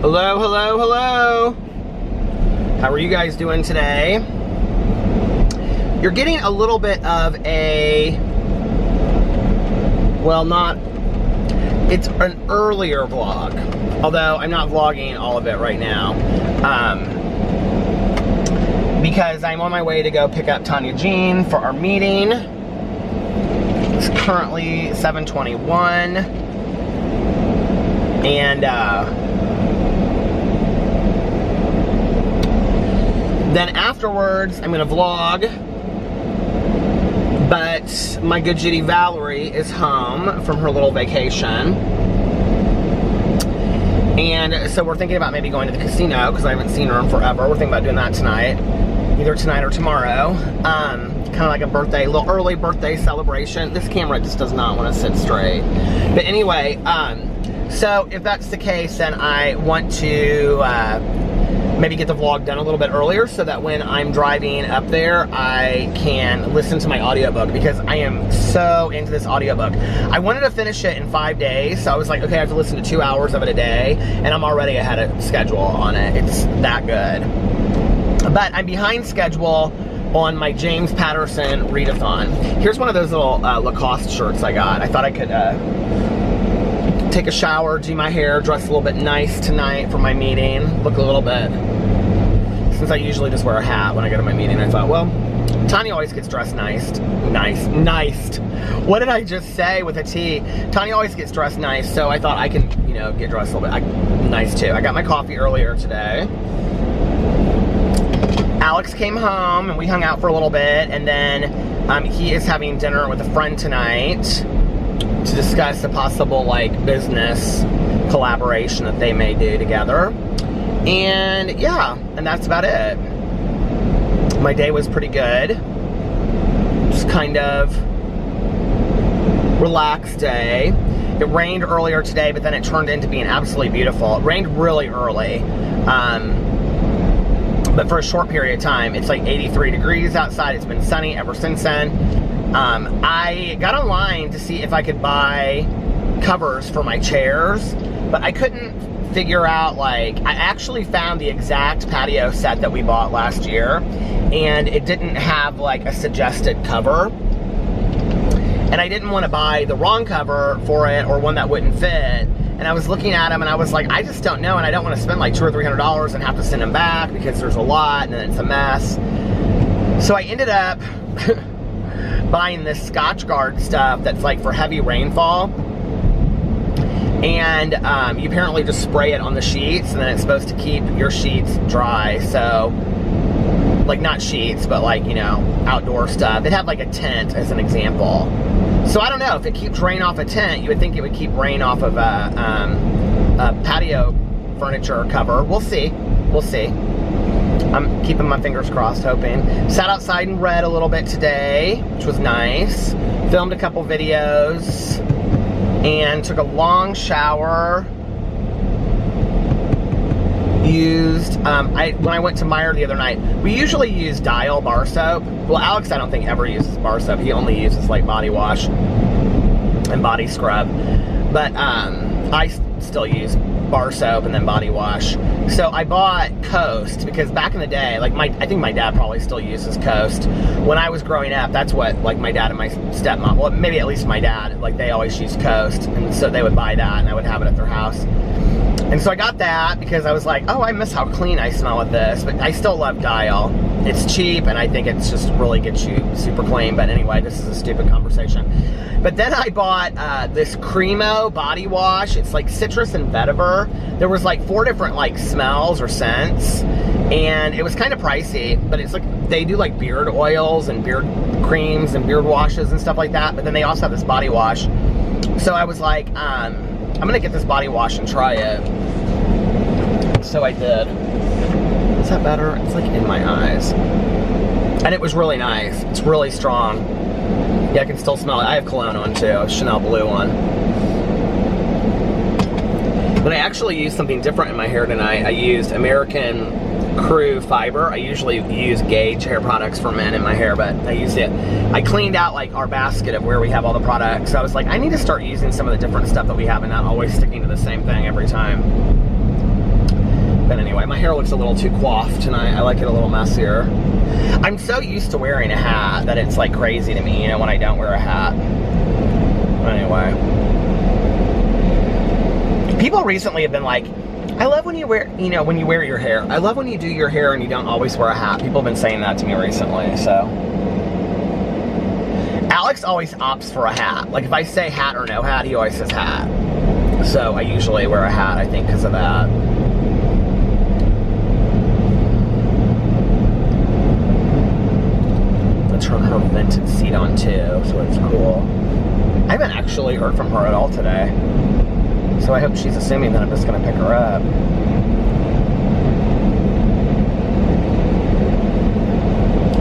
Hello, hello, hello. How are you guys doing today? You're getting a little bit of a, well, it's an earlier vlog. Although I'm not vlogging all of it right now. Because I'm on my way to go pick up Tanya Jean for our meeting. It's currently 7:21. And, then afterwards, I'm gonna vlog, but my good Judy Valerie is home from her little vacation. And so we're thinking about maybe going to the casino, because I haven't seen her in forever. We're thinking about doing that tonight, either tonight or tomorrow. Kind of like a birthday, little early birthday celebration. This camera just does not want to sit straight. But anyway, so if that's the case, then I want to, maybe get the vlog done a little bit earlier so that when I'm driving up there, I can listen to my audiobook, because I am so into this audiobook. I wanted to finish it in 5 days, so I was like, okay, I have to listen to 2 hours of it a day, and I'm already ahead of schedule on it. It's that good. But I'm behind schedule on my James Patterson readathon. Here's one of those little Lacoste shirts I got. I thought I could take a shower, do my hair, dress a little bit nice tonight for my meeting, look a little bit, since I usually just wear a hat when I go to my meeting, I thought, well, Tanya always gets dressed nice. What did I just say with a T? Tanya always gets dressed nice, so I thought I can, you know, get dressed a little bit nice too. I got my coffee earlier today. Alex came home and we hung out for a little bit, and then he is having dinner with a friend tonight to discuss a possible, like, business collaboration that they may do together. And yeah, and that's about it. My day was pretty good. Just kind of relaxed day. It rained earlier today, but then it turned into being absolutely beautiful. It rained really early. But for a short period of time. It's like 83 degrees outside. It's been sunny ever since then. I got online to see if I could buy covers for my chairs, but I couldn't figure out, like, I actually found the exact patio set that we bought last year, and it didn't have, like, a suggested cover. And I didn't want to buy the wrong cover for it, or one that wouldn't fit. And I was looking at them, and I was like, I just don't know, and I don't want to spend like $200 or $300 and have to send them back, because there's a lot, and then it's a mess. So I ended up buying this Scotchgard stuff that's like for heavy rainfall, and you apparently just spray it on the sheets, and then it's supposed to keep your sheets dry. So, like, not sheets, but like, you know, outdoor stuff. It had like a tent as an example. So I don't know, if it keeps rain off a tent, you would think it would keep rain off of a patio furniture cover. We'll see. We'll see. I'm keeping my fingers crossed, hoping. Sat outside and read a little bit today, which was nice. Filmed a couple videos, and took a long shower. Used, when I went to Meijer the other night, we usually use Dial bar soap. Well, Alex, I don't think ever uses bar soap. He only uses like body wash and body scrub. But I still use bar soap and then body wash. So I bought Coast, because back in the day, like, I think my dad probably still uses Coast. When I was growing up, that's what, like, my dad and my stepmom, well, maybe at least my dad, like, they always used Coast, and so they would buy that, and I would have it at their house. And so I got that because I was like, oh, I miss how clean I smell with this, but I still love Dial. It's cheap, and I think it's just really gets you super clean. But anyway, this is a stupid conversation. But then I bought this Cremo body wash. It's like citrus and vetiver. There was like 4 different like smells or scents, and it was kind of pricey, but it's like, they do like beard oils and beard creams and beard washes and stuff like that, but then they also have this body wash. So I was like, I'm gonna get this body wash and try it. So I did. Is that better? It's like in my eyes. And it was really nice. It's really strong. Yeah, I can still smell it. I have cologne on too, a Chanel blue one. But I actually used something different in my hair tonight. I used American Crew Fiber. I usually use Gauge hair products for men in my hair, but I used it. I cleaned out like our basket of where we have all the products. So I was like, I need to start using some of the different stuff that we have and not always sticking to the same thing every time. why my hair looks a little too coiffed tonight. I like it a little messier. I'm so used to wearing a hat that it's like crazy to me, you know, when I don't wear a hat. Anyway. People recently have been like, I love when you wear, you know, when you wear your hair. I love when you do your hair and you don't always wear a hat. People have been saying that to me recently, so. Alex always opts for a hat. Like if I say hat or no hat, he always says hat. So I usually wear a hat, I think, because of that. Let's turn her vented seat on too, so it's cool. I haven't actually heard from her at all today. So I hope she's assuming that I'm just going to pick her up.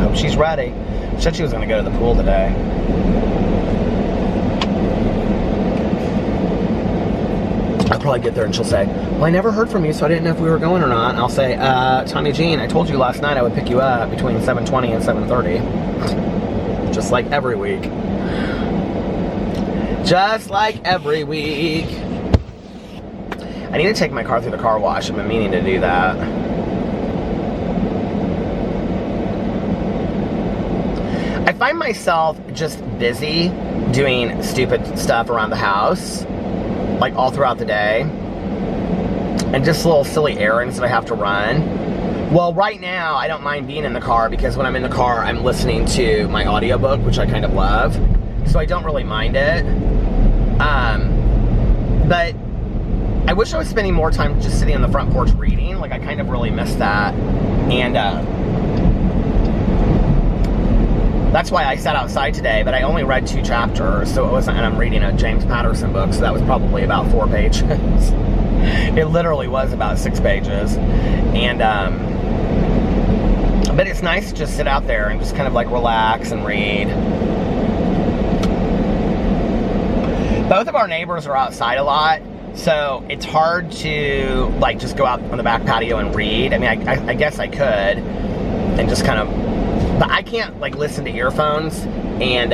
Hope she's ready. She said she was going to go to the pool today. I'll probably get there and she'll say, well, I never heard from you, so I didn't know if we were going or not. And I'll say, Tommy Jean, I told you last night I would pick you up between 7:20 and 7:30. Just like every week. Just like every week. I need to take my car through the car wash. I've been meaning to do that. I find myself just busy doing stupid stuff around the house, like all throughout the day, and just little silly errands that I have to run. Well, right now, I don't mind being in the car because when I'm in the car, I'm listening to my audiobook, which I kind of love, so I don't really mind it. But I wish I was spending more time just sitting on the front porch reading. Like, I kind of really miss that. And that's why I sat outside today, but I only read 2 chapters, so it wasn't, and I'm reading a James Patterson book, so that was probably about 4 pages. It literally was about 6 pages. And, but it's nice to just sit out there and just kind of like relax and read. Both of our neighbors are outside a lot, so it's hard to like just go out on the back patio and read. I mean, I guess I could and just kind of, but I can't like listen to earphones and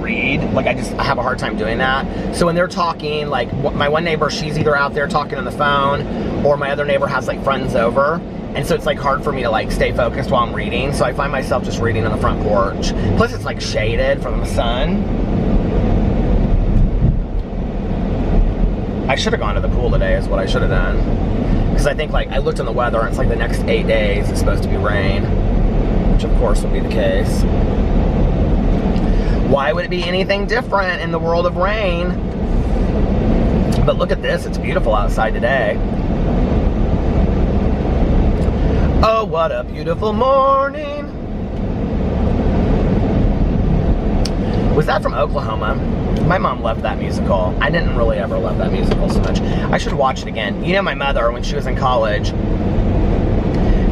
read. Like I have a hard time doing that. So when they're talking, like my one neighbor, she's either out there talking on the phone, or my other neighbor has like friends over. And so it's like hard for me to like stay focused while I'm reading. So I find myself just reading on the front porch. Plus it's like shaded from the sun. I should have gone to the pool today is what I should have done. Because I think like, I looked on the weather and it's like the next 8 days is supposed to be rain. Which of course would be the case. Why would it be anything different in the world of rain? But look at this, it's beautiful outside today. Oh, what a beautiful morning. Was that from Oklahoma? My mom loved that musical. I didn't really ever love that musical so much. I should watch it again. You know, my mother, when she was in college,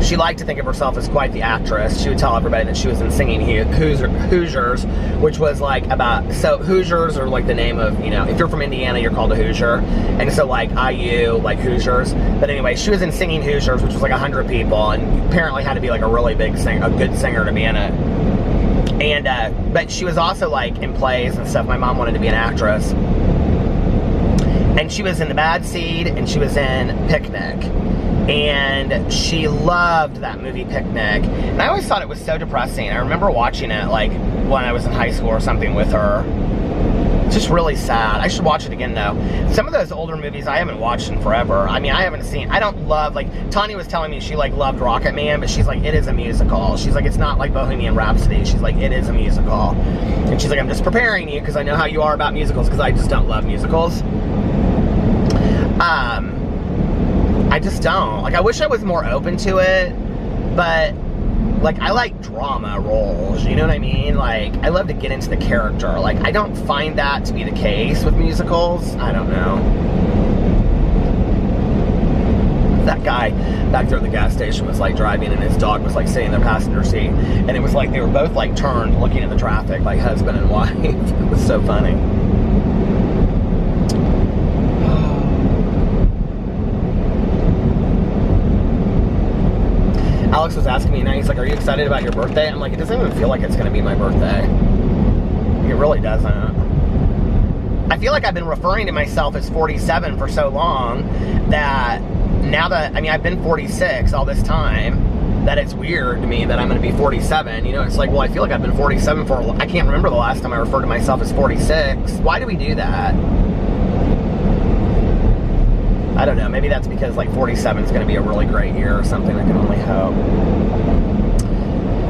she liked to think of herself as quite the actress. She would tell everybody that she was in Singing Hoosiers, which was like about, so Hoosiers are like the name of, you know, if you're from Indiana, you're called a Hoosier. And so like IU, like Hoosiers. But anyway, she was in Singing Hoosiers, which was like 100 people, and apparently had to be like a really big singer, a good singer to be in it. And, but she was also like in plays and stuff. My mom wanted to be an actress. And she was in The Bad Seed, and she was in Picnic. And she loved that movie Picnic. And I always thought it was so depressing. I remember watching it like when I was in high school or something with her. It's just really sad. I should watch it again though. Some of those older movies I haven't watched in forever. I mean, I haven't seen, I don't love, like, Tanya was telling me she like loved Rocket Man, but she's like, it is a musical. She's like, it's not like Bohemian Rhapsody. She's like, it is a musical. And she's like, I'm just preparing you because I know how you are about musicals, because I just don't love musicals. I just don't. Like, I wish I was more open to it, but like, I like drama roles, you know what I mean? Like, I love to get into the character. Like, I don't find that to be the case with musicals. I don't know. That guy back there at the gas station was like driving, and his dog was like sitting in their passenger seat. And it was like they were both like turned looking at the traffic like husband and wife. It was so funny. Alex was asking me now, he's like, are you excited about your birthday? I'm like, it doesn't even feel like it's going to be my birthday. It really doesn't. I feel like I've been referring to myself as 47 for so long that now that, I mean, I've been 46 all this time, that it's weird to me that I'm going to be 47. You know, it's like, well, I feel like I've been 47 for, I can't remember the last time I referred to myself as 46. Why do we do that? I don't know. Maybe that's because like 47 is going to be a really great year or something. I can only hope.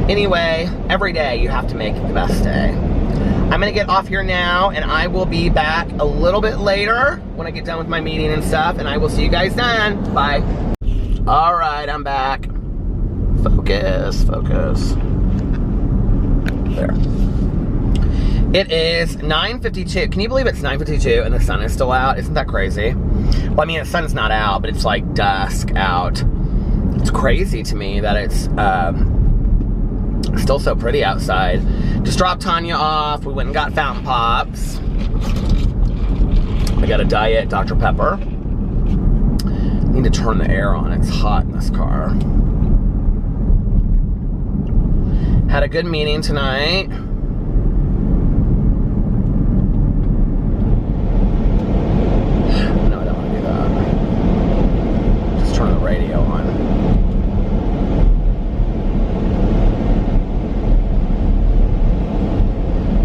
Anyway, every day you have to make it the best day. I'm going to get off here now, and I will be back a little bit later when I get done with my meeting and stuff, and I will see you guys then. Bye. All right, I'm back. Focus, focus. There. It is 9:52. Can you believe it's 9:52 and the sun is still out? Isn't that crazy? Well, I mean, the sun's not out, but it's like dusk out. It's crazy to me that it's still so pretty outside. Just dropped Tanya off. We went and got fountain pops. I got a diet Dr. Pepper. Need to turn the air on. It's hot in this car. Had a good meeting tonight. No, I don't want to do that. Just turn the radio on.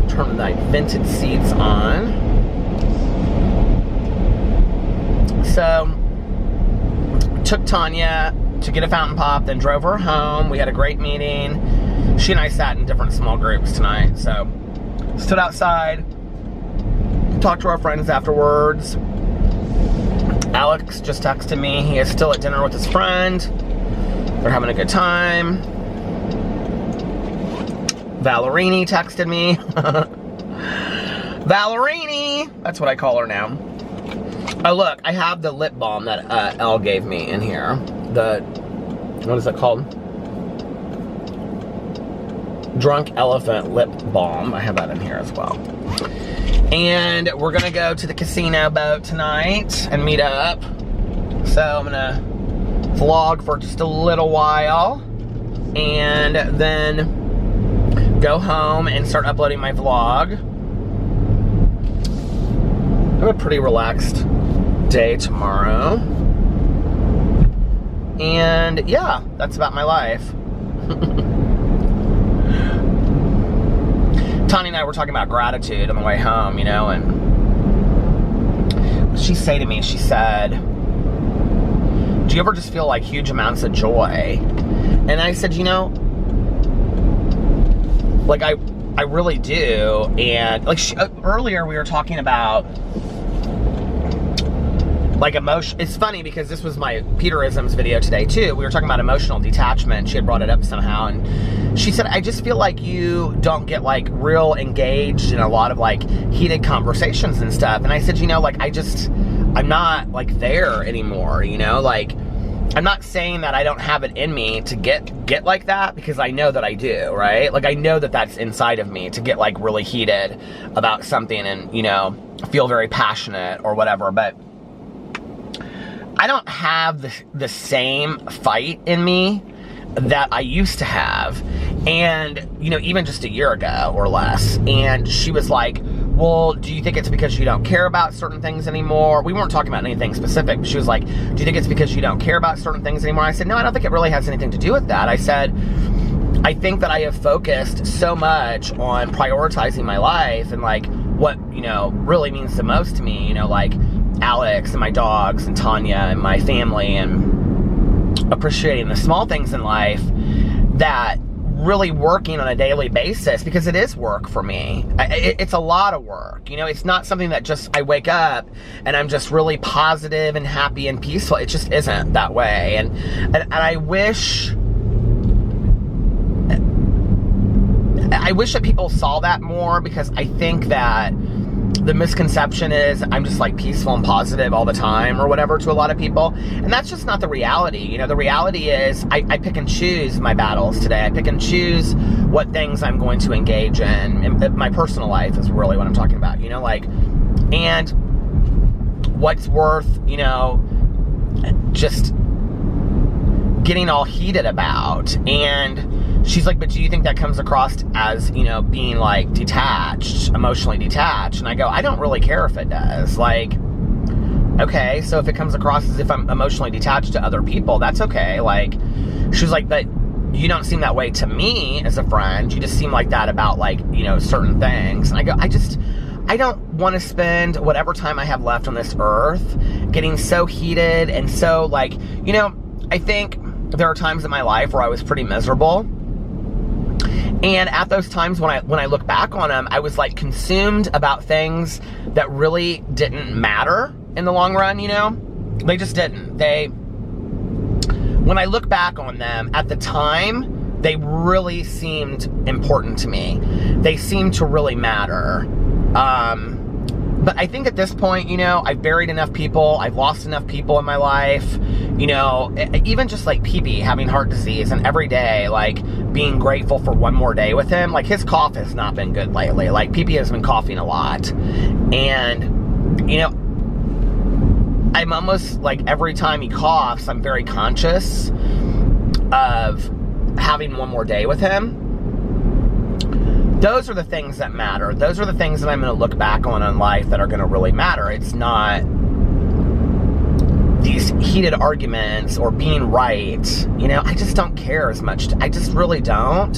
Turn the vented seats on. So, took Tanya to get a fountain pop, then drove her home. We had a great meeting. She and I sat in different small groups tonight. So, stood outside, talked to our friends afterwards. Alex just texted me. He is still at dinner with his friend. They're having a good time. Valerini texted me. Valerini! That's what I call her now. Oh, look, I have the lip balm that Elle gave me in here. What is it called? Drunk Elephant Lip Balm. I have that in here as well. And we're gonna go to the casino boat tonight and meet up. So I'm gonna vlog for just a little while and then go home and start uploading my vlog. I have a pretty relaxed day tomorrow. And yeah, that's about my life. Tanya and I were talking about gratitude on the way home, you know, and what did she say to me? She said, do you ever just feel like huge amounts of joy? And I said, you know, like I really do. And like earlier we were talking about like emotion. It's funny because this was my Peterisms video today too. We were talking about emotional detachment. She had brought it up somehow, and she said, I just feel like you don't get like real engaged in a lot of like heated conversations and stuff. And I said, you know, like I'm not like there anymore, you know, like I'm not saying that I don't have it in me to get like that, because I know that I do, right? Like I know that that's inside of me to get like really heated about something and, you know, feel very passionate or whatever, but I don't have the same fight in me that I used to have. And, you know, even just a year ago or less. And she was like, well, do you think it's because you don't care about certain things anymore? We weren't talking about anything specific. She was like, do you think it's because you don't care about certain things anymore? I said, no, I don't think it really has anything to do with that. I said, I think that I have focused so much on prioritizing my life and like what, you know, really means the most to me, you know, like Alex and my dogs and Tanya and my family, and appreciating the small things in life, that really working on a daily basis, because it is work for me. It's a lot of work, you know. It's not something that just I wake up and I'm just really positive and happy and peaceful. It just isn't that way. And I wish that people saw that more, because I think that the misconception is I'm just like peaceful and positive all the time or whatever to a lot of people. And that's just not the reality. You know, the reality is I pick and choose my battles today. I pick and choose what things I'm going to engage in. My personal life is really what I'm talking about, you know, like, and what's worth, you know, just getting all heated about. And she's like, but do you think that comes across as, you know, being like detached, emotionally detached? And I go, I don't really care if it does. Like, okay, so if it comes across as if I'm emotionally detached to other people, that's okay. Like, she was like, but you don't seem that way to me as a friend. You just seem like that about, like, you know, certain things. And I go, I don't want to spend whatever time I have left on this earth getting so heated and so, like, you know, I think there are times in my life where I was pretty miserable. And at those times when I look back on them, I was, like, consumed about things that really didn't matter in the long run, you know? They just didn't. When I look back on them, at the time, they really seemed important to me. They seemed to really matter. But I think at this point, you know, I've buried enough people, I've lost enough people in my life, you know, even just like Pee-Pee having heart disease, and every day, like, being grateful for one more day with him. Like, his cough has not been good lately. Like, Pee-Pee has been coughing a lot. And, you know, I'm almost, like, every time he coughs, I'm very conscious of having one more day with him. Those are the things that matter. Those are the things that I'm going to look back on in life that are going to really matter. It's not these heated arguments or being right. You know, I just don't care as much. I just really don't.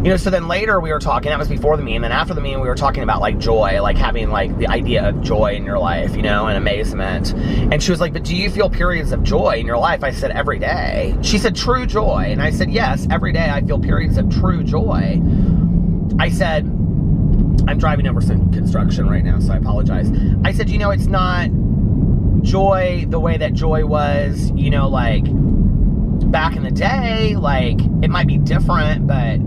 You know, so then later we were talking, that was before the meeting, and then after the meeting we were talking about, like, joy, like having, like, the idea of joy in your life, you know, and amazement. And she was like, but do you feel periods of joy in your life? I said, every day. She said, true joy. And I said, yes, every day I feel periods of true joy. I said, I'm driving over some construction right now, so I apologize. I said, you know, it's not joy the way that joy was, you know, like, back in the day. Like, it might be different, but,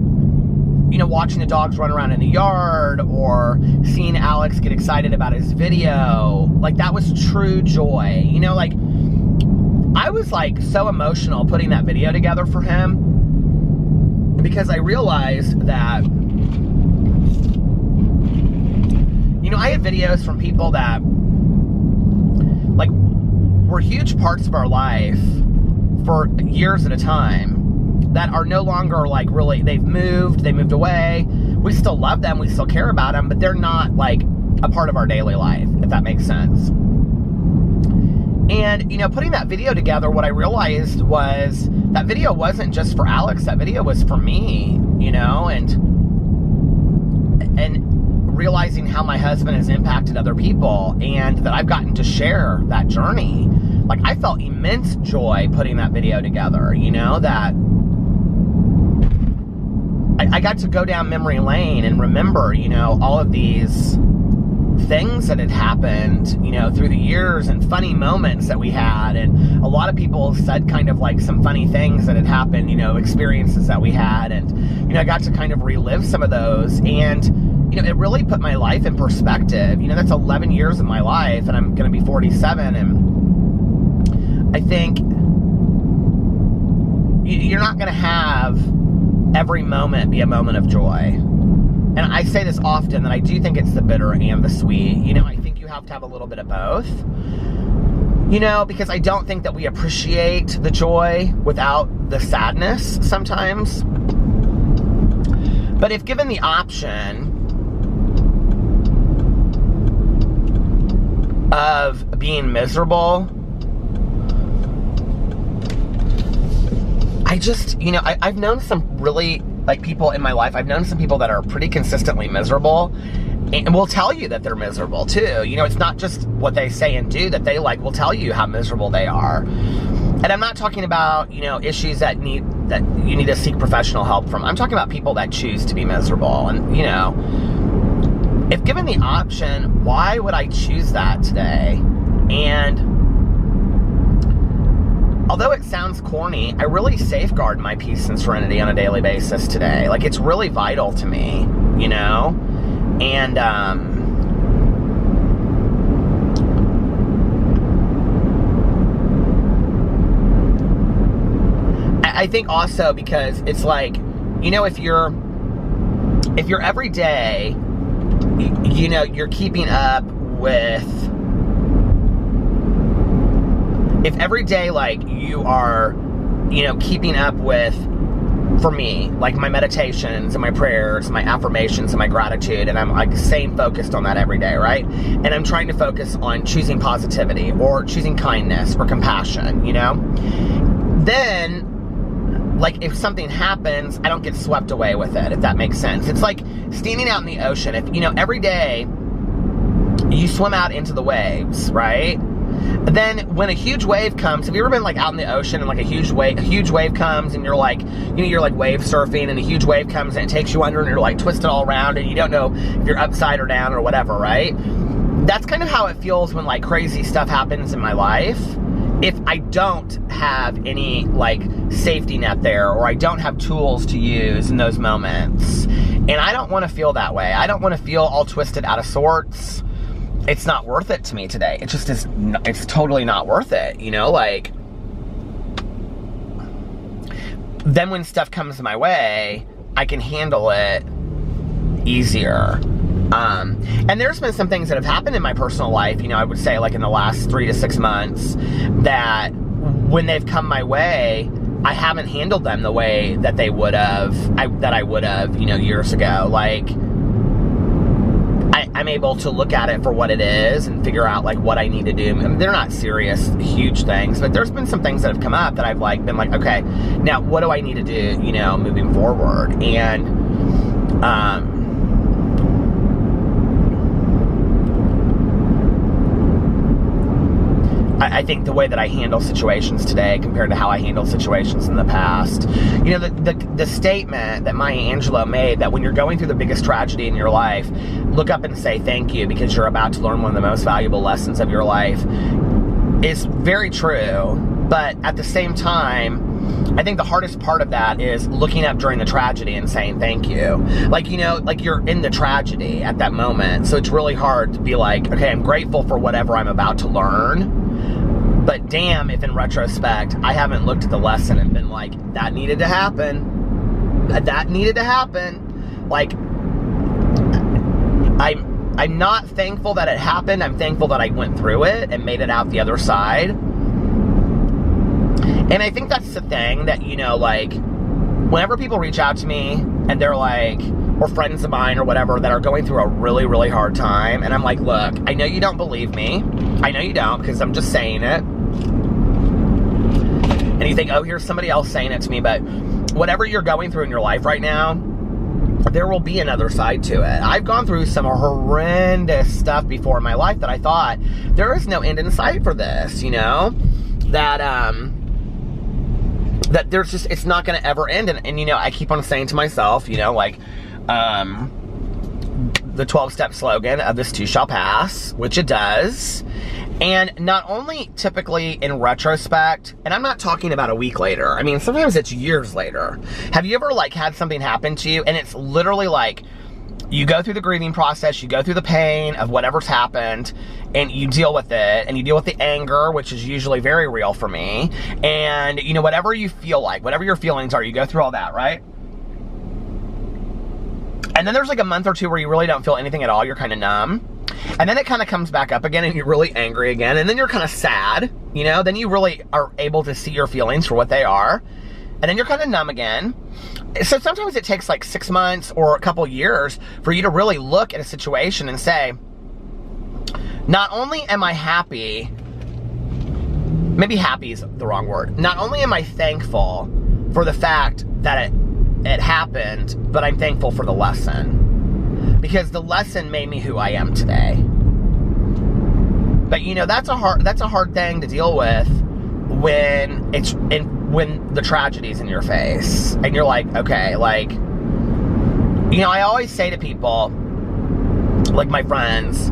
you know, watching the dogs run around in the yard or seeing Alex get excited about his video, like, that was true joy. You know, like, I was, like, so emotional putting that video together for him because I realized that, you know, I had videos from people that, like, were huge parts of our life for years at a time that are no longer, like, really, they moved away. We still love them, we still care about them, but they're not, like, a part of our daily life, if that makes sense. And, you know, putting that video together, what I realized was that video wasn't just for Alex, that video was for me, you know, and realizing how my husband has impacted other people and that I've gotten to share that journey. Like, I felt immense joy putting that video together, you know, that I got to go down memory lane and remember, you know, all of these things that had happened, you know, through the years and funny moments that we had. And a lot of people said kind of like some funny things that had happened, you know, experiences that we had. And, you know, I got to kind of relive some of those. And, you know, it really put my life in perspective. You know, that's 11 years of my life, and I'm going to be 47. And I think you're not going to have every moment be a moment of joy. And I say this often, that I do think it's the bitter and the sweet. You know, I think you have to have a little bit of both. You know, because I don't think that we appreciate the joy without the sadness sometimes. But if given the option of being miserable, I just, you know, I've known some really, like, people in my life, I've known some people that are pretty consistently miserable and will tell you that they're miserable too. You know, it's not just what they say and do, that they, like, will tell you how miserable they are. And I'm not talking about, you know, issues that you need to seek professional help from. I'm talking about people that choose to be miserable. And, you know, if given the option, why would I choose that today? And although it sounds corny, I really safeguard my peace and serenity on a daily basis today. Like, it's really vital to me, you know? And, I think also because it's like, you know, if you're every day, you know, you're keeping up with, if every day, like, you are, you know, keeping up with for me, like my meditations and my prayers, my affirmations and my gratitude, and I'm like staying focused on that every day, right? And I'm trying to focus on choosing positivity or choosing kindness or compassion, you know? Then, like, if something happens, I don't get swept away with it, if that makes sense. It's like standing out in the ocean. If, you know, every day you swim out into the waves, right? Then when a huge wave comes, have you ever been like out in the ocean and like a huge wave comes and you're like, you know, you're like wave surfing and a huge wave comes and it takes you under and you're like twisted all around and you don't know if you're upside or down or whatever, right? That's kind of how it feels when like crazy stuff happens in my life. If I don't have any like safety net there, or I don't have tools to use in those moments. And I don't want to feel that way. I don't want to feel all twisted out of sorts. It's not worth it to me today. It just is, it's totally not worth it, you know, like, then when stuff comes my way, I can handle it easier. And there's been some things that have happened in my personal life, you know, I would say like in the last 3 to 6 months, that when they've come my way, I haven't handled them the way that they would have, that I would have, you know, years ago. Like, I'm able to look at it for what it is and figure out like what I need to do. I mean, they're not serious, huge things, but there's been some things that have come up that I've like been like, okay, now what do I need to do, you know, moving forward? And, I think the way that I handle situations today compared to how I handled situations in the past, you know, the statement that Maya Angelou made, that when you're going through the biggest tragedy in your life, look up and say thank you because you're about to learn one of the most valuable lessons of your life, is very true. But at the same time, I think the hardest part of that is looking up during the tragedy and saying thank you. Like, you know, like you're in the tragedy at that moment. So it's really hard to be like, okay, I'm grateful for whatever I'm about to learn. But damn, if in retrospect, I haven't looked at the lesson and been like, that needed to happen. That needed to happen. Like, I'm not thankful that it happened. I'm thankful that I went through it and made it out the other side. And I think that's the thing that, you know, like, whenever people reach out to me and they're like, or friends of mine or whatever that are going through a really, really hard time, and I'm like, look, I know you don't believe me. I know you don't, because I'm just saying it. And you think, oh, here's somebody else saying it to me, but whatever you're going through in your life right now, there will be another side to it. I've gone through some horrendous stuff before in my life that I thought, there is no end in sight for this, you know? That there's just, it's not going to ever end. And, you know, I keep on saying to myself, you know, like, the 12-step slogan of this too shall pass, which it does. And not only typically in retrospect, and I'm not talking about a week later, I mean, sometimes it's years later. Have you ever like had something happen to you and it's literally like, you go through the grieving process, you go through the pain of whatever's happened, and you deal with it, and you deal with the anger, which is usually very real for me, and, you know, whatever you feel like, whatever your feelings are, you go through all that, right? And then there's like a month or two where you really don't feel anything at all, you're kind of numb, and then it kind of comes back up again, and you're really angry again, and then you're kind of sad, you know, then you really are able to see your feelings for what they are, and then you're kind of numb again. So sometimes it takes like 6 months or a couple years for you to really look at a situation and say, not only am I happy, maybe happy is the wrong word, not only am I thankful for the fact that it happened, but I'm thankful for the lesson. Because the lesson made me who I am today. But you know, that's a hard thing to deal with when when the tragedy's in your face and you're like, okay, like, you know, I always say to people, like my friends,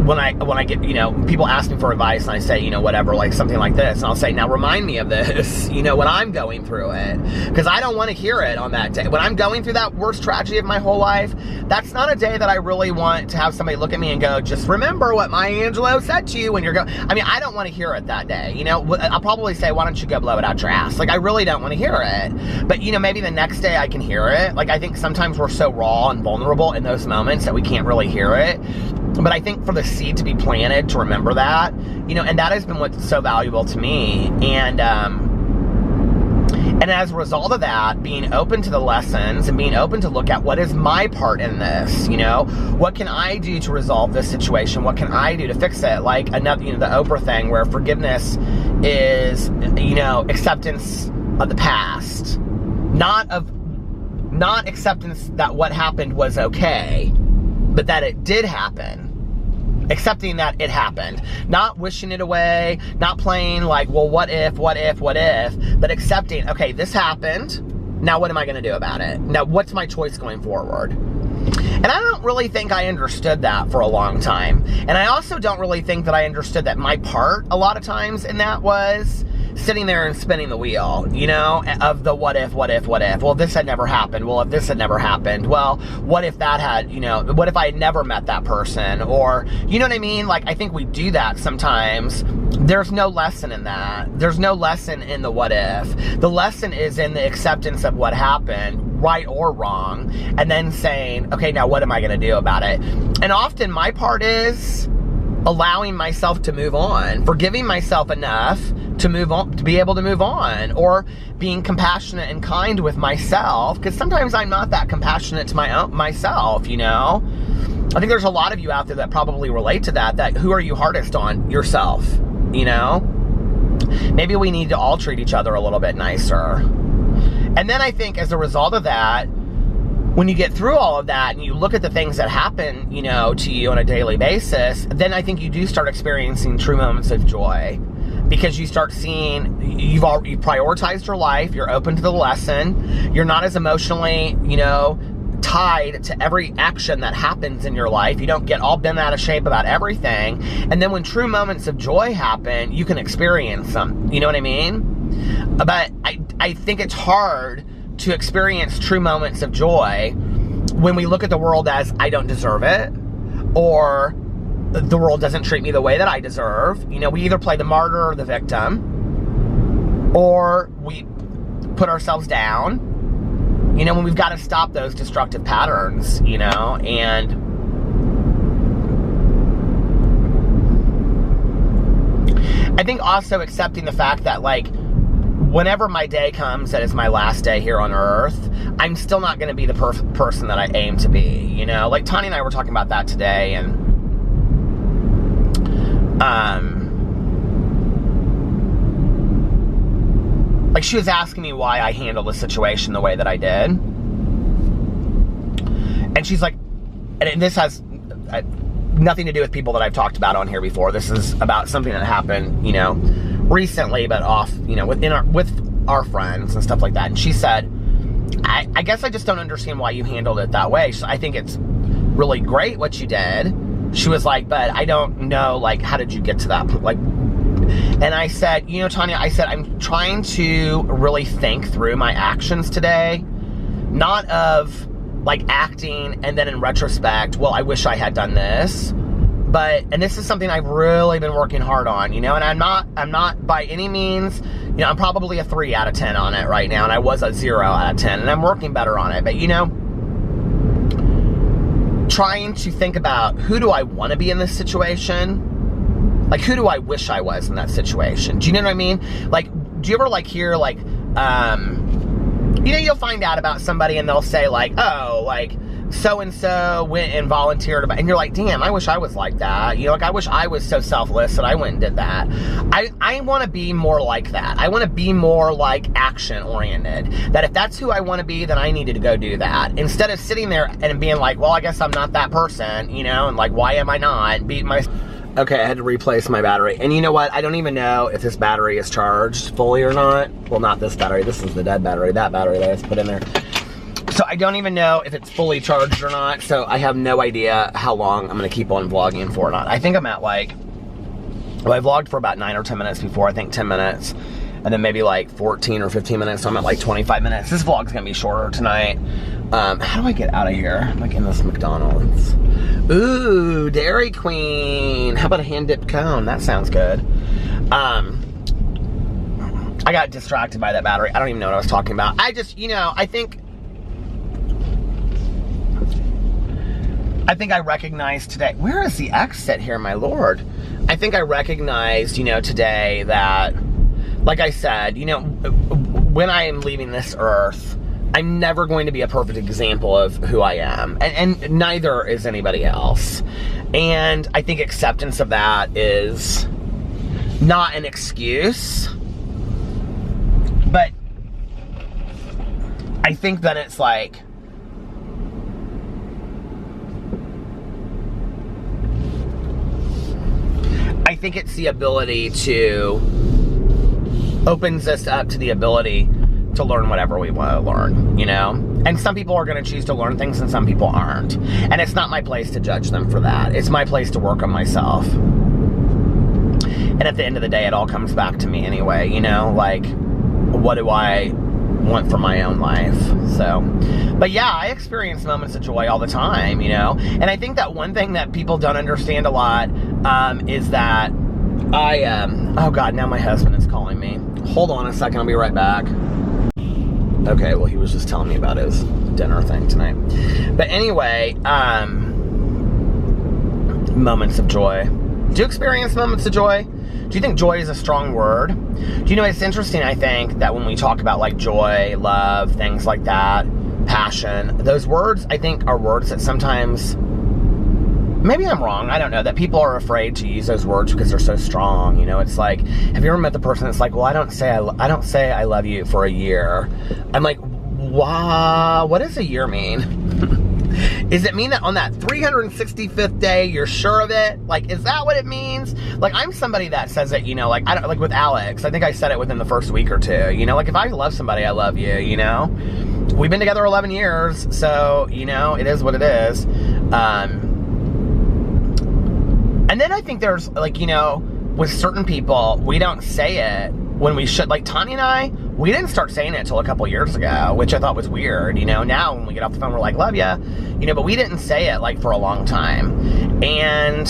when I get, you know, people ask me for advice and I say, you know, whatever, like something like this, and I'll say, now remind me of this, you know, when I'm going through it, because I don't want to hear it on that day. When I'm going through that worst tragedy of my whole life, that's not a day that I really want to have somebody look at me and go, just remember what Maya Angelou said to you when you're going. I mean, I don't want to hear it that day, you know. I'll probably say, why don't you go blow it out your ass? Like, I really don't want to hear it. But, you know, maybe the next day I can hear it. Like, I think sometimes we're so raw and vulnerable in those moments that we can't really hear it. But I think for the seed to be planted, to remember that, you know, and that has been what's so valuable to me. And And as a result of that, being open to the lessons and being open to look at what is my part in this, you know? What can I do to resolve this situation? What can I do to fix it? Like another, you know, the Oprah thing where forgiveness is, you know, acceptance of the past. Not acceptance that what happened was okay, but that it did happen. Accepting that it happened. Not wishing it away, not playing like, well, what if, but accepting, okay, this happened. Now what am I going to do about it? Now what's my choice going forward? And I don't really think I understood that for a long time. And I also don't really think that I understood that my part a lot of times in that was sitting there and spinning the wheel, you know, of the what if. Well, this had never happened. Well, if this had never happened, well, what if that had, you know, what if I had never met that person? Or, you know what I mean? Like, I think we do that sometimes. There's no lesson in that. There's no lesson in the what if. The lesson is in the acceptance of what happened, right or wrong, and then saying, okay, now what am I going to do about it? And often my part is allowing myself to move on, forgiving myself enough to move on, to be able to move on, or being compassionate and kind with myself, because sometimes I'm not that compassionate to myself, you know? I think there's a lot of you out there that probably relate to that who are you hardest on? Yourself, you know? Maybe we need to all treat each other a little bit nicer. And then I think as a result of that, when you get through all of that and you look at the things that happen, you know, to you on a daily basis, then I think you do start experiencing true moments of joy. Because you start seeing, you've prioritized your life, you're open to the lesson, you're not as emotionally, you know, tied to every action that happens in your life. You don't get all bent out of shape about everything. And then when true moments of joy happen, you can experience them. You know what I mean? But I think it's hard to experience true moments of joy when we look at the world as I don't deserve it, or the world doesn't treat me the way that I deserve. You know, we either play the martyr or the victim, or we put ourselves down, you know, when we've got to stop those destructive patterns, you know. And I think also accepting the fact that, like, whenever my day comes that is my last day here on earth, I'm still not going to be the person that I aim to be, you know. Like Tanya and I were talking about that today, and like she was asking me why I handled the situation the way that I did. And she's like, and this has nothing to do with people that I've talked about on here before. This is about something that happened, you know, recently, but off, you know, with our friends and stuff like that. And she said, I guess I just don't understand why you handled it that way. So I think it's really great what you did. She was like, but I don't know, like, how did you get to that point? Like, and I said, you know, Tanya, I said, I'm trying to really think through my actions today, not of like acting and then in retrospect, well, I wish I had done this, but, and this is something I've really been working hard on, you know, and I'm not by any means, you know, I'm probably a 3 out of 10 on it right now, and I was a 0 out of 10, and I'm working better on it, but, you know, trying to think about who do I want to be in this situation? Like, who do I wish I was in that situation? Do you know what I mean? Like, do you ever, like, hear, like, you know, you'll find out about somebody and they'll say, like, oh, like, so-and-so went and volunteered, and you're like, damn, I wish I was like that. You know, like, I wish I was so selfless that I went and did that. I want to be more like that. I want to be more, like, action-oriented. That if that's who I want to be, then I needed to go do that. Instead of sitting there and being like, well, I guess I'm not that person, you know, and, like, why am I not? Okay, I had to replace my battery. And you know what? I don't even know if this battery is charged fully or not. Well, not this battery. This is the dead battery. That battery that I just put in there. So I don't even know if it's fully charged or not. So I have no idea how long I'm going to keep on vlogging for or not. I think I'm at, like, well, I vlogged for about 9 or 10 minutes before. I think 10 minutes. And then maybe like 14 or 15 minutes. So I'm at like 25 minutes. This vlog's going to be shorter tonight. How do I get out of here? I'm like in this McDonald's. Ooh, Dairy Queen. How about a hand-dipped cone? That sounds good. I got distracted by that battery. I don't even know what I was talking about. I just, you know, I think I recognized today, where is the exit here, my lord? I think I recognized, you know, today that like I said, you know, when I am leaving this earth, I'm never going to be a perfect example of who I am. And neither is anybody else. And I think acceptance of that is not an excuse. But I think that it's like, I think it's the ability to, opens us up to the ability to learn whatever we want to learn, you know? And some people are going to choose to learn things and some people aren't. And it's not my place to judge them for that. It's my place to work on myself. And at the end of the day, it all comes back to me anyway, you know? Like, what do I want for my own life? So, but yeah, I experience moments of joy all the time, you know? And I think that one thing that people don't understand a lot is that oh God, now my husband is calling me. Hold on a second, I'll be right back. Okay, well, he was just telling me about his dinner thing tonight. But anyway, moments of joy. Do you experience moments of joy? Do you think joy is a strong word? Do you know, it's interesting, I think, that when we talk about like joy, love, things like that, passion, those words, I think, are words that sometimes, maybe I'm wrong, I don't know, that people are afraid to use those words because they're so strong, you know? It's like, have you ever met the person that's like, well, I don't say I love you for a year. I'm like, wow, what does a year mean? Is it mean that on that 365th day, you're sure of it? Like, is that what it means? Like, I'm somebody that says it, you know, like, I don't, like with Alex, I think I said it within the first week or two, you know, like if I love somebody, I love you, you know? We've been together 11 years, so, you know, it is what it is. And then I think there's, like, you know, with certain people, we don't say it when we should. Like, Tanya and I, we didn't start saying it until a couple years ago, which I thought was weird, you know? Now, when we get off the phone, we're like, love ya, you know, but we didn't say it, like, for a long time. And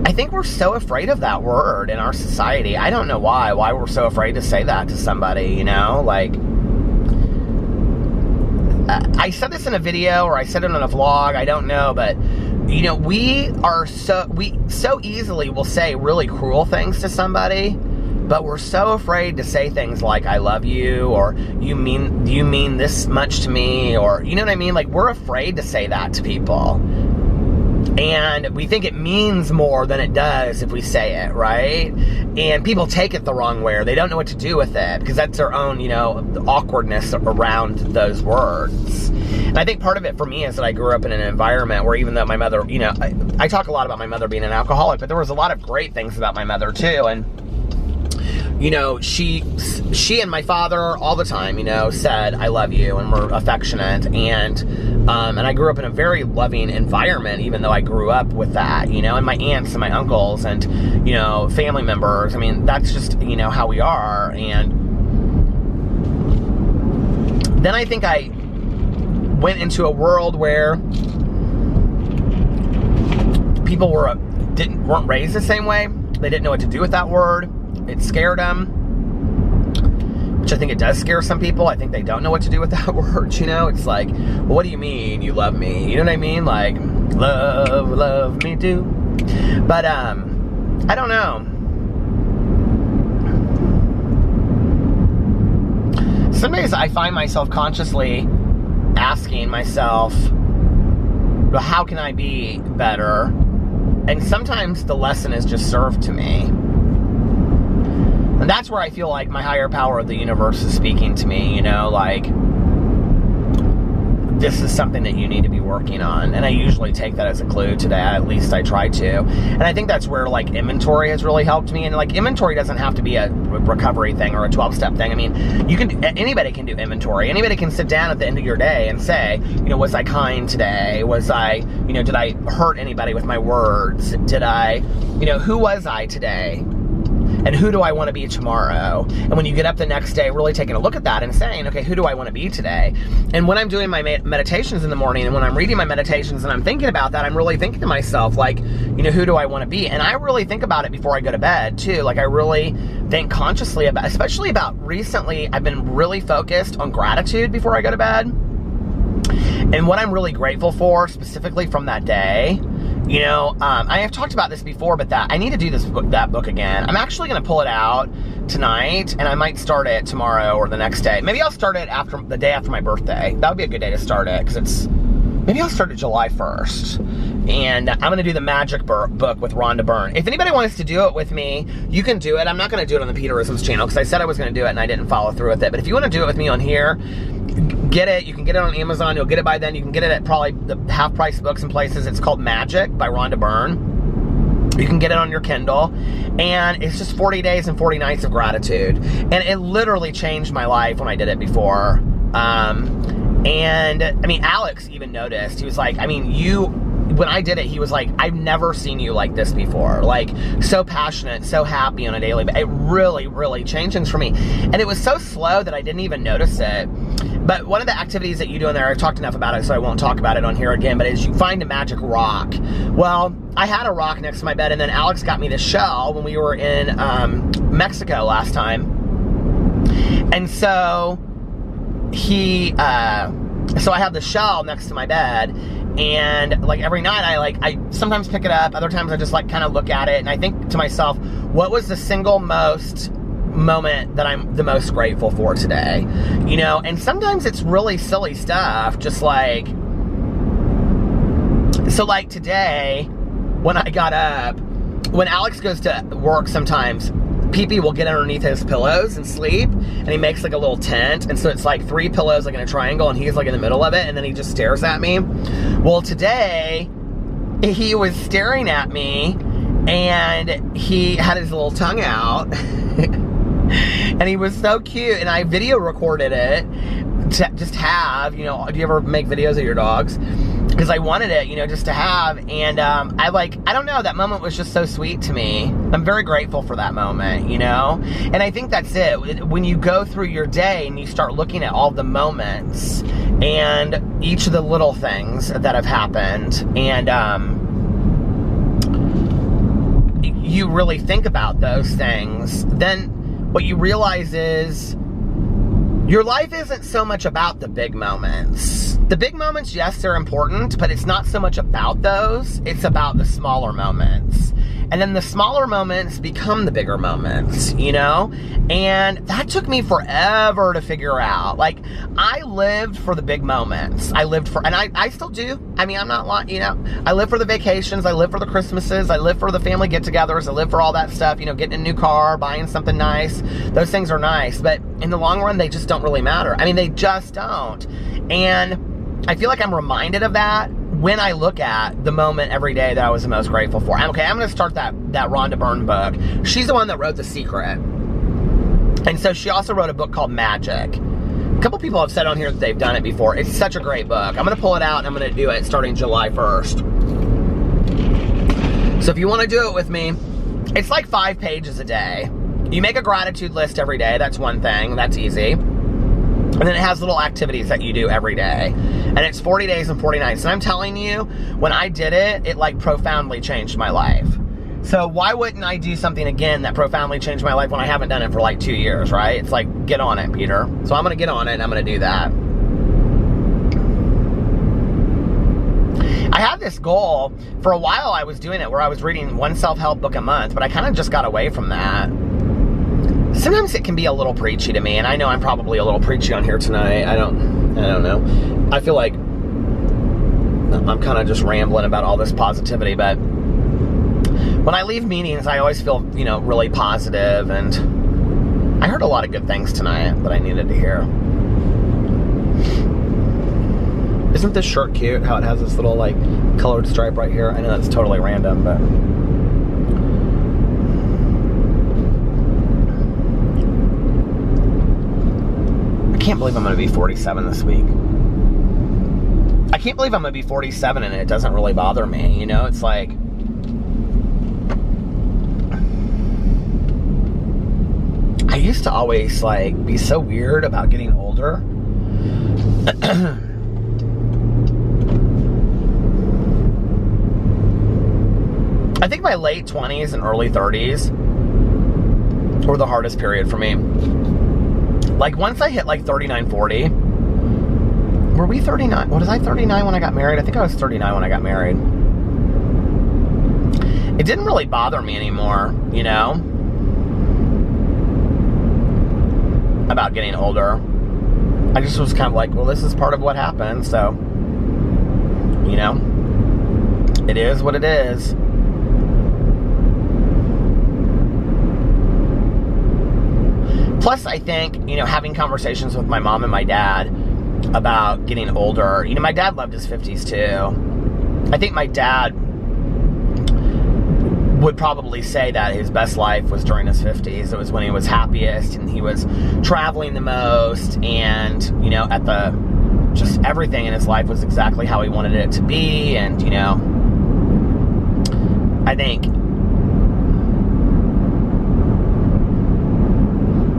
I think we're so afraid of that word in our society. I don't know why we're so afraid to say that to somebody, you know? Like, I said this in a video, or I said it on a vlog, I don't know, but, you know, we so easily will say really cruel things to somebody, but we're so afraid to say things like, I love you, or you mean this much to me, or, you know what I mean? Like, we're afraid to say that to people. And we think it means more than it does if we say it, right? And people take it the wrong way, or they don't know what to do with it, because that's their own, you know, awkwardness around those words. And I think part of it for me is that I grew up in an environment where, even though my mother, you know, I talk a lot about my mother being an alcoholic, but there was a lot of great things about my mother too. And, you know, she and my father all the time, you know, said, I love you, and were affectionate. And I grew up in a very loving environment, even though I grew up with that, you know, and my aunts and my uncles and, you know, family members. I mean, that's just, you know, how we are. And then I think I went into a world where people weren't raised the same way. They didn't know what to do with that word. It scared them, which I think it does scare some people. I think they don't know what to do with that word, you know? It's like, well, what do you mean you love me? You know what I mean? Like, love me too. But, I don't know. Some days I find myself consciously asking myself, well, how can I be better? And sometimes the lesson is just served to me. And that's where I feel like my higher power of the universe is speaking to me, you know, like, this is something that you need to be working on. And I usually take that as a clue today. At least I try to. And I think that's where, like, inventory has really helped me. And, like, inventory doesn't have to be a recovery thing or a 12-step thing. I mean, anybody can do inventory. Anybody can sit down at the end of your day and say, you know, was I kind today? Was I, you know, did I hurt anybody with my words? Did I, you know, who was I today? And who do I want to be tomorrow? And when you get up the next day, really taking a look at that and saying, okay, who do I want to be today? And when I'm doing my meditations in the morning, and when I'm reading my meditations and I'm thinking about that, I'm really thinking to myself, like, you know, who do I want to be? And I really think about it before I go to bed, too. Like, I really think consciously about, especially about recently, I've been really focused on gratitude before I go to bed. And what I'm really grateful for, specifically from that day, You know, I have talked about this before, but that I need to do that book again. I'm actually going to pull it out tonight, and I might start it tomorrow or the next day. Maybe I'll start it the day after my birthday. That would be a good day to start it, because maybe I'll start it July 1st. And I'm going to do the Magic book with Rhonda Byrne. If anybody wants to do it with me, you can do it. I'm not going to do it on the Peterisms channel, because I said I was going to do it, and I didn't follow through with it. But if you want to do it with me on here, get it. You can get it on Amazon. You'll get it by then. You can get it at probably the half-price books and places. It's called Magic by Rhonda Byrne. You can get it on your Kindle. And it's just 40 days and 40 nights of gratitude. And it literally changed my life when I did it before. And, I mean, Alex even noticed. He was like, I mean, when I did it, he was like, I've never seen you like this before. Like, so passionate, so happy on a daily basis. It really, really changed things for me. And it was so slow that I didn't even notice it. But one of the activities that you do in there, I've talked enough about it, so I won't talk about it on here again, but is you find a magic rock. Well, I had a rock next to my bed, and then Alex got me this shell when we were in Mexico last time. And so so I have the shell next to my bed, and like every night I sometimes pick it up, other times I just like kind of look at it, and I think to myself, what was the single moment that I'm the most grateful for today? You know, and sometimes it's really silly stuff, just like, so like today, when I got up, when Alex goes to work sometimes, Pee-Pee will get underneath his pillows and sleep, and he makes like a little tent, and so it's like 3 pillows like in a triangle, and he's like in the middle of it, and then he just stares at me. Well, today, he was staring at me, and he had his little tongue out, and he was so cute, and I video recorded it to just have, you know, do you ever make videos of your dogs? Because I wanted it, you know, just to have, and I don't know, that moment was just so sweet to me. I'm very grateful for that moment, you know? And I think that's it. When you go through your day and you start looking at all the moments and each of the little things that have happened, and you really think about those things, then what you realize is your life isn't so much about the big moments. The big moments, yes, they're important, but it's not so much about those. It's about the smaller moments. And then the smaller moments become the bigger moments, you know? And that took me forever to figure out. Like, I lived for the big moments. And I still do. I mean, I'm not lying, you know? I live for the vacations. I live for the Christmases. I live for the family get-togethers. I live for all that stuff, you know, getting a new car, buying something nice. Those things are nice. But in the long run, they just don't really matter. I mean, they just don't. And I feel like I'm reminded of that when I look at the moment every day that I was the most grateful for. Okay, I'm going to start that Rhonda Byrne book. She's the one that wrote The Secret. And so she also wrote a book called Magic. A couple people have said on here that they've done it before. It's such a great book. I'm going to pull it out and I'm going to do it starting July 1st. So if you want to do it with me, it's like 5 pages a day. You make a gratitude list every day. That's one thing. That's easy. And then it has little activities that you do every day. And it's 40 days and 40 nights. And I'm telling you, when I did it, it like profoundly changed my life. So why wouldn't I do something again that profoundly changed my life when I haven't done it for like 2 years, right? It's like, get on it, Peter. So I'm going to get on it and I'm going to do that. I had this goal. For a while I was doing it where I was reading one self-help book a month, but I kind of just got away from that. Sometimes it can be a little preachy to me, and I know I'm probably a little preachy on here tonight. I don't know. I feel like I'm kind of just rambling about all this positivity, but when I leave meetings, I always feel, you know, really positive, and I heard a lot of good things tonight that I needed to hear. Isn't this shirt cute? How it has this little, like, colored stripe right here? I know that's totally random, but I can't believe I'm going to be 47 this week. I can't believe I'm going to be 47 and it doesn't really bother me, you know? It's like, I used to always, like, be so weird about getting older. I think my late 20s and early 30s were the hardest period for me. Like, once I hit, like, 39, 40, were we 39? Was I 39 when I got married? I think I was 39 when I got married. it didn't really bother me anymore, you know, about getting older. I just was kind of like, well, this is part of what happened, so, you know, it is what it is. Plus, I think, you know, having conversations with my mom and my dad about getting older, you know, my dad loved his 50s too. I think my dad would probably say that his best life was during his 50s. It was when he was happiest and he was traveling the most, and, you know, at the, just everything in his life was exactly how he wanted it to be. And, you know, I think,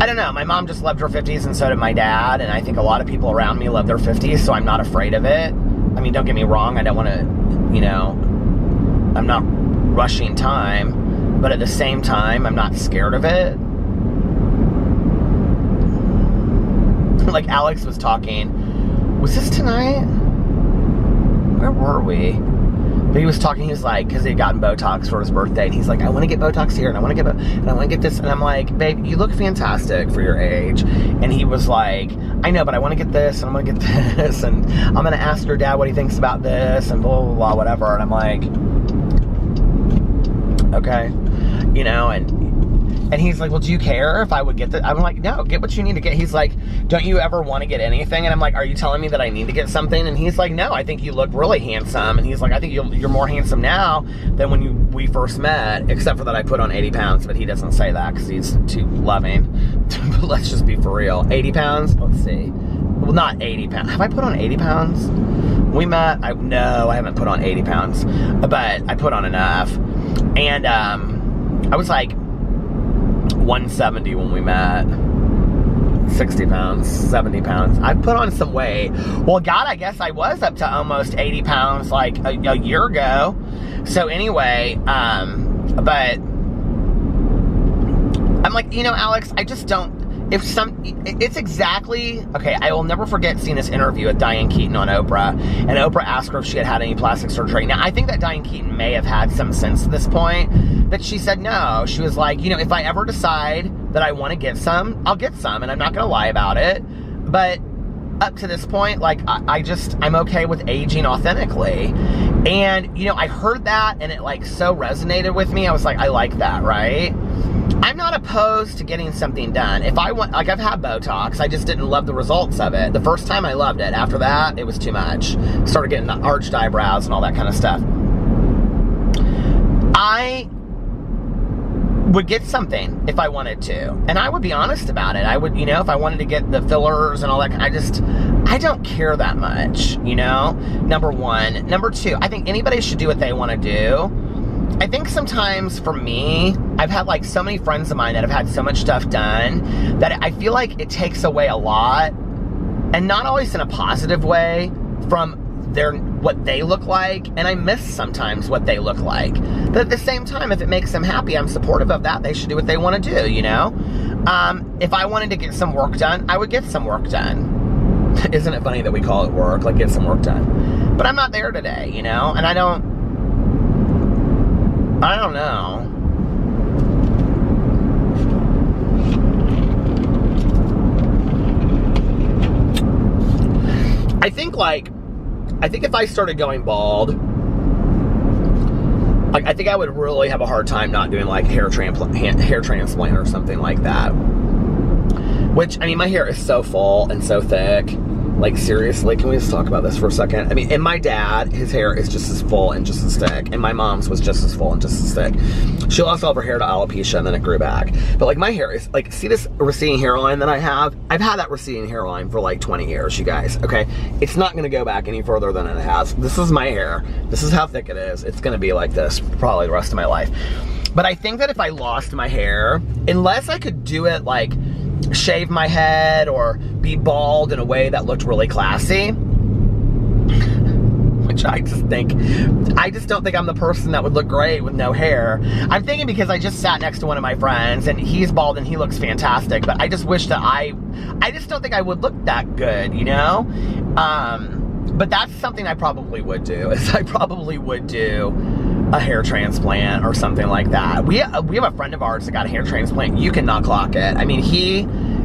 I don't know, my mom just loved her 50s and so did my dad, and I think a lot of people around me love their 50s, so I'm not afraid of it. I mean, don't get me wrong, I don't want to, you know, I'm not rushing time, but at the same time, I'm not scared of it. Like Alex was talking, was this tonight? Where were we? But he was talking, he was like, because he had gotten Botox for his birthday, and he's like, I want to get Botox here, and I want to get, and I want to get this, and I'm like, babe, you look fantastic for your age. And he was like, I know, but I want to get this, and I'm going to get this, and I'm going to ask your dad what he thinks about this, and blah, blah, blah, whatever. And I'm like, okay, you know, and he's like, well, do you care if I would get this? I'm like, no, get what you need to get. He's like, don't you ever want to get anything? And I'm like, are you telling me that I need to get something? And he's like, no, I think you look really handsome. And he's like, I think you're more handsome now than when we first met, except for that I put on 80 pounds, but he doesn't say that because he's too loving. But let's just be for real. 80 pounds? Let's see. Well, not 80 pounds. Have I put on 80 pounds? We met, no, I haven't put on 80 pounds, but I put on enough. And I was like 170 when we met. 60 pounds, 70 pounds. I put on some weight. Well, God, I guess I was up to almost 80 pounds like a year ago. So anyway, but I'm like, you know, Alex, I just don't, it's exactly, okay, I will never forget seeing this interview with Diane Keaton on Oprah, and Oprah asked her if she had had any plastic surgery. Now, I think that Diane Keaton may have had some sense at this point, but she said no. She was like, you know, if I ever decide that I want to get some, I'll get some, and I'm not going to lie about it, but up to this point, like, I'm okay with aging authentically. And, you know, I heard that, and it, like, so resonated with me. I was like, I like that, right? I'm not opposed to getting something done. If I want, like, I've had Botox, I just didn't love the results of it. The first time I loved it. After that, it was too much. Started getting the arched eyebrows and all that kind of stuff. I would get something if I wanted to. And I would be honest about it. I would, you know, if I wanted to get the fillers and all that, I don't care that much, you know? Number one. Number two, I think anybody should do what they want to do. I think sometimes for me, I've had like so many friends of mine that have had so much stuff done that I feel like it takes away a lot, and not always in a positive way, from what they look like, and I miss sometimes what they look like. But at the same time, if it makes them happy, I'm supportive of that. They should do what they want to do, you know? If I wanted to get some work done, I would get some work done. Isn't it funny that we call it work, like get some work done? But I'm not there today, you know? And I don't know. I think if I started going bald, like, I think I would really have a hard time not doing like hair transplant or something like that. Which, I mean, my hair is so full and so thick. Like, seriously, can we just talk about this for a second? I mean, and my dad, his hair is just as full and just as thick, and my mom's was just as full and just as thick. She lost all of her hair to alopecia, and then it grew back. But, like, my hair is, like, see this receding hairline that I have? I've had that receding hairline for, like, 20 years, you guys, okay? It's not going to go back any further than it has. This is my hair. This is how thick it is. It's going to be like this probably the rest of my life. But I think that if I lost my hair, unless I could do it, like, shave my head or be bald in a way that looked really classy, which I just don't think I'm the person that would look great with no hair. I'm thinking because I just sat next to one of my friends and he's bald and he looks fantastic, but I just wish that I just don't think I would look that good, you know? But that's something I probably would do, is I probably would do a hair transplant or something like that. We have a friend of ours that got a hair transplant. You cannot clock it. I mean,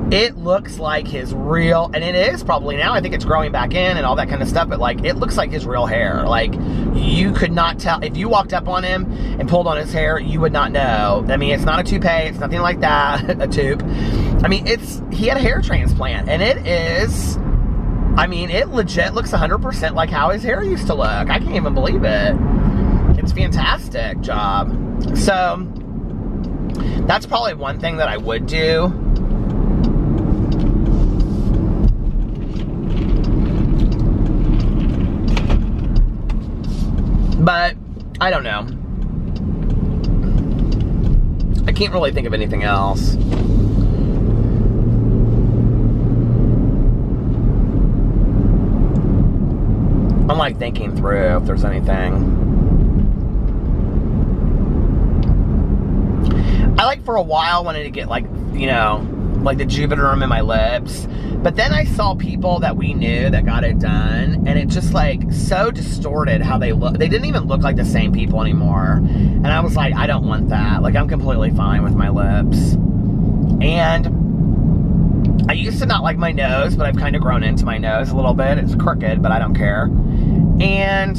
it looks like his real, and it is probably now, I think it's growing back in and all that kind of stuff, but like, it looks like his real hair. Like, you could not tell, if you walked up on him and pulled on his hair, you would not know. I mean, it's not a toupee, it's nothing like that, a tube. I mean, he had a hair transplant, and it is, I mean, it legit looks 100% like how his hair used to look. I can't even believe it. It's fantastic job. So, that's probably one thing that I would do. But, I don't know. I can't really think of anything else. I'm like thinking through if there's anything. I like for a while wanted to get like, you know, like the Juvederm in my lips. But then I saw people that we knew that got it done, and it just like so distorted how they look. They didn't even look like the same people anymore. And I was like, I don't want that. Like, I'm completely fine with my lips. And I used to not like my nose, but I've kind of grown into my nose a little bit. It's crooked, but I don't care. And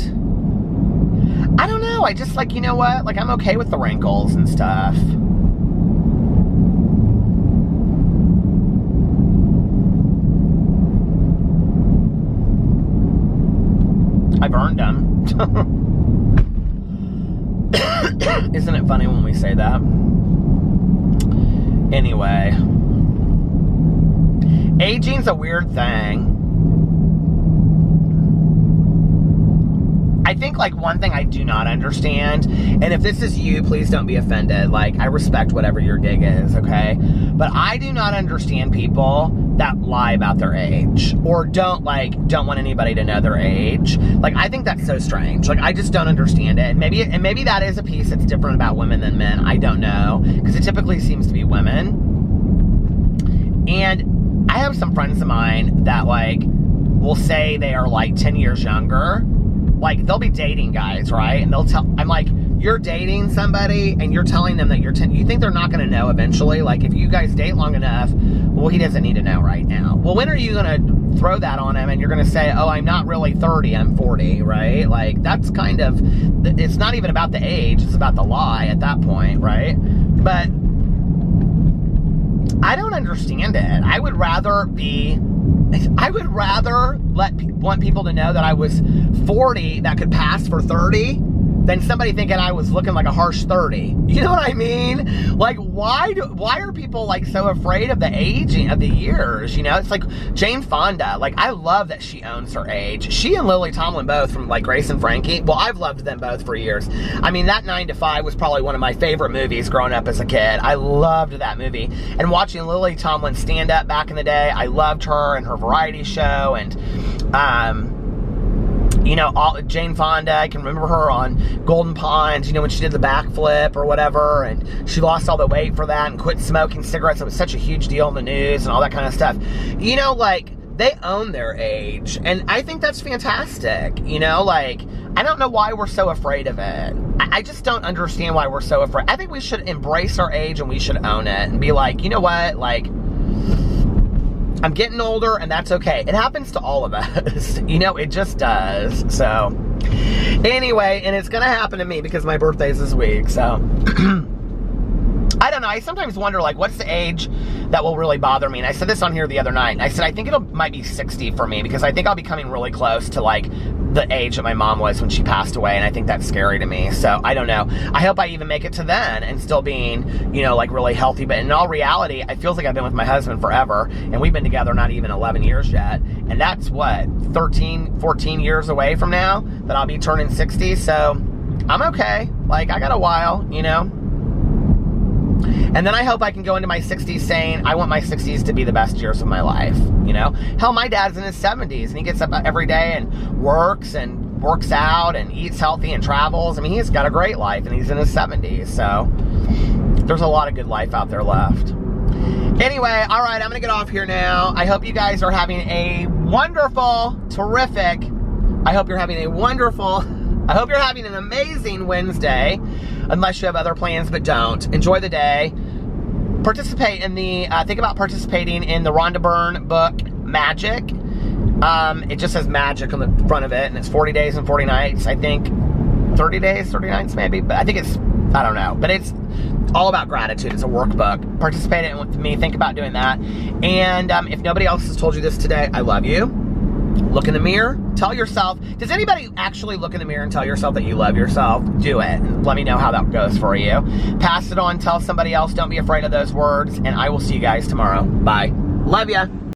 I don't know. I just like, you know what? Like, I'm okay with the wrinkles and stuff. I've earned them. Isn't it funny when we say that? Anyway. Aging's a weird thing. I think, like, one thing I do not understand, and if this is you, please don't be offended. Like, I respect whatever your gig is, okay? But I do not understand people that lie about their age, or don't want anybody to know their age. Like, I think that's so strange. Like, I just don't understand it. And maybe that is a piece that's different about women than men. I don't know, because it typically seems to be women. And I have some friends of mine that, like, will say they are, like, 10 years younger. Like, they'll be dating guys, right? And I'm like, you're dating somebody and you're telling them that you're 10. You think they're not going to know eventually? Like, if you guys date long enough, well, he doesn't need to know right now. Well, when are you going to throw that on him and you're going to say, oh, I'm not really 30, I'm 40, right? Like, that's kind of, it's not even about the age, it's about the lie at that point, right? But I don't understand it. I would rather want people to know that I was 40 that could pass for 30 than somebody thinking I was looking like a harsh 30. You know what I mean? Like, why are people, like, so afraid of the aging of the years? You know, it's like Jane Fonda. Like, I love that she owns her age. She and Lily Tomlin both, from like Grace and Frankie. Well, I've loved them both for years. I mean, that 9 to 5 was probably one of my favorite movies growing up as a kid. I loved that movie. And watching Lily Tomlin stand up back in the day, I loved her and her variety show. And you know, Jane Fonda, I can remember her on Golden Pond, you know, when she did the backflip or whatever, and she lost all the weight for that and quit smoking cigarettes. It was such a huge deal in the news and all that kind of stuff. You know, like, they own their age, and I think that's fantastic. You know, like, I don't know why we're so afraid of it. I just don't understand why we're so afraid. I think we should embrace our age and we should own it and be like, you know what, like, I'm getting older, and that's okay. It happens to all of us. You know, it just does. So, anyway, and it's going to happen to me because my birthday's this week. So, I don't know. I sometimes wonder, like, what's the age that will really bother me? And I said this on here the other night. And I said, I think might be 60 for me, because I think I'll be coming really close to, like, the age that my mom was when she passed away, and I think that's scary to me. So, I don't know. I hope I even make it to then and still being, you know, like, really healthy. But in all reality, it feels like I've been with my husband forever, and we've been together not even 11 years yet. And that's, what, 13, 14 years away from now that I'll be turning 60. So, I'm okay. Like, I got a while, you know. And then I hope I can go into my 60s saying, I want my 60s to be the best years of my life, you know? Hell, my dad's in his 70s, and he gets up every day and works out and eats healthy and travels. I mean, he's got a great life, and he's in his 70s, so there's a lot of good life out there left. Anyway, all right, I'm going to get off here now. I hope you guys are having a wonderful, terrific, I hope you're having a wonderful I hope you're having an amazing Wednesday, unless you have other plans, but don't. Enjoy the day. Participate in the, think about participating in the Rhonda Byrne book, Magic. It just says magic on the front of it, and it's 40 days and 40 nights. I think 30 days, 30 nights maybe, but I think it's, I don't know. But it's all about gratitude. It's a workbook. Participate in it with me. Think about doing that. And if nobody else has told you this today, I love you. Look in the mirror. Tell yourself. Does anybody actually look in the mirror and tell yourself that you love yourself? Do it. Let me know how that goes for you. Pass it on. Tell somebody else. Don't be afraid of those words. And I will see you guys tomorrow. Bye. Love ya.